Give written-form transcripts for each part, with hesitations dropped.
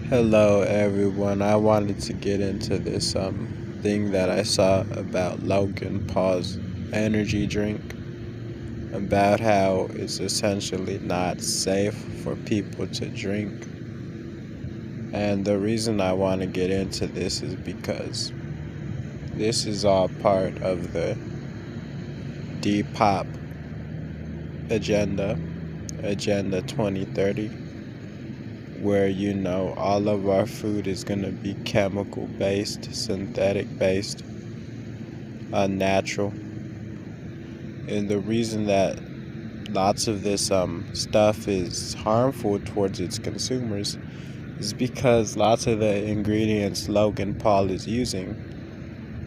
Hello everyone. I wanted to get into this thing that I saw about Logan Paul's energy drink, about how it's essentially not safe for people to drink. And the reason I want to get into this is because this is all part of the Depop agenda, Agenda 2030, where all of our food is going to be chemical based, synthetic based, unnatural. And the reason that lots of this stuff is harmful towards its consumers is because lots of the ingredients Logan Paul is using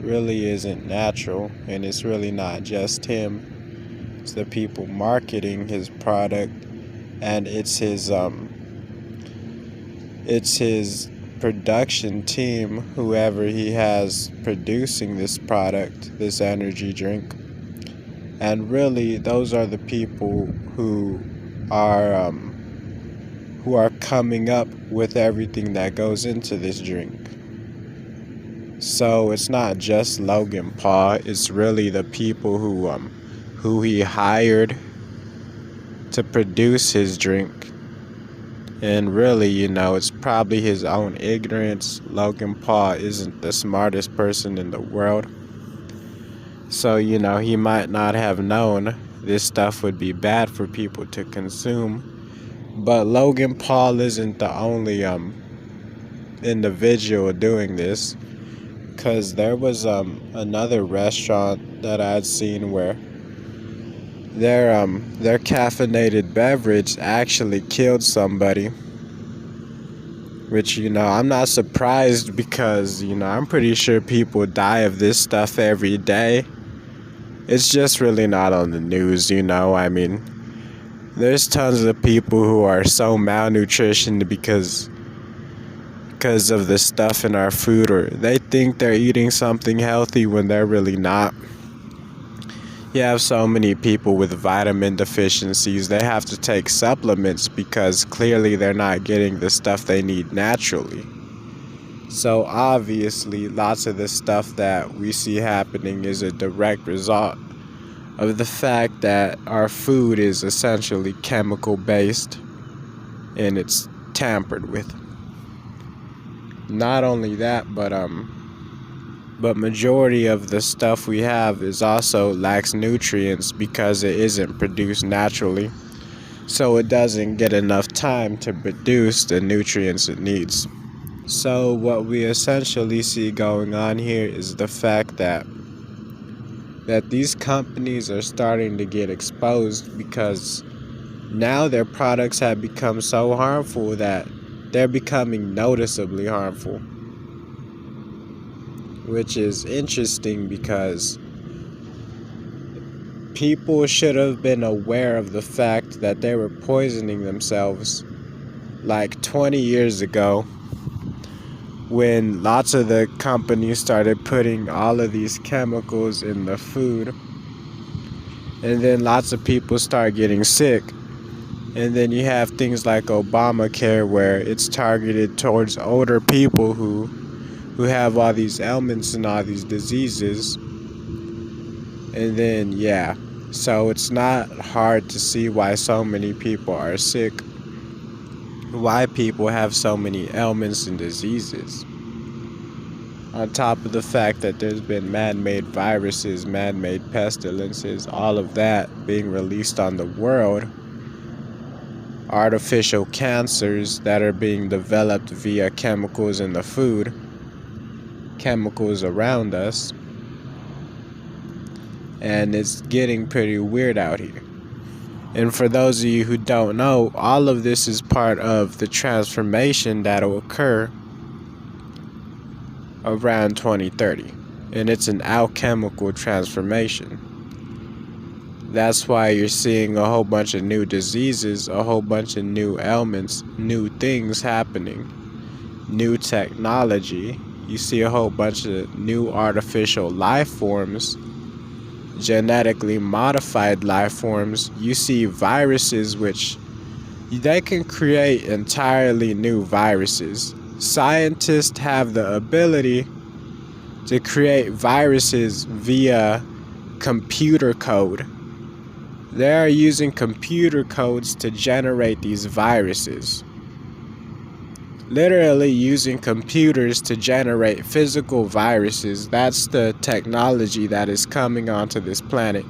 really isn't natural, and it's really not just him. It's the people marketing his product, and it's his production team, whoever he has producing this product, this energy drink. And really, those are the people are who are coming up with everything that goes into this drink. So it's not just Logan Paul; it's really the people who he hired to produce his drink. And really, it's probably his own ignorance. Logan Paul isn't the smartest person in the world. So, he might not have known this stuff would be bad for people to consume. But Logan Paul isn't the only individual doing this. Because there was another restaurant that I'd seen where their caffeinated beverage actually killed somebody. Which, I'm not surprised because, I'm pretty sure people die of this stuff every day. It's just really not on the news, I mean, there's tons of people who are so malnutritioned because of the stuff in our food, or they think they're eating something healthy when they're really not. You have so many people with vitamin deficiencies. They have to take supplements because clearly they're not getting the stuff they need naturally. So obviously, lots of the stuff that we see happening is a direct result of the fact that our food is essentially chemical based and it's tampered with. Not only that, but majority of the stuff we have is also lacks nutrients because it isn't produced naturally. So it doesn't get enough time to produce the nutrients it needs. So what we essentially see going on here is the fact that these companies are starting to get exposed because now their products have become so harmful that they're becoming noticeably harmful. Which is interesting because people should have been aware of the fact that they were poisoning themselves like 20 years ago, when lots of the companies started putting all of these chemicals in the food, and then lots of people start getting sick. And then you have things like Obamacare, where it's targeted towards older people who have all these ailments and all these diseases. And then, so it's not hard to see why so many people are sick, why people have so many ailments and diseases. On top of the fact that there's been man-made viruses, man-made pestilences, all of that being released on the world, artificial cancers that are being developed via chemicals in the food, chemicals around us, and it's getting pretty weird out here. And for those of you who don't know, all of this is part of the transformation that'll occur around 2030, and it's an alchemical transformation. That's why you're seeing a whole bunch of new diseases, a whole bunch of new ailments, new things happening, new technology. You see a whole bunch of new artificial life forms, genetically modified life forms. You see viruses, which they can create entirely new viruses. Scientists have the ability to create viruses via computer code. They are using computer codes to generate these viruses. Literally using computers to generate physical viruses. That's the technology that is coming onto this planet.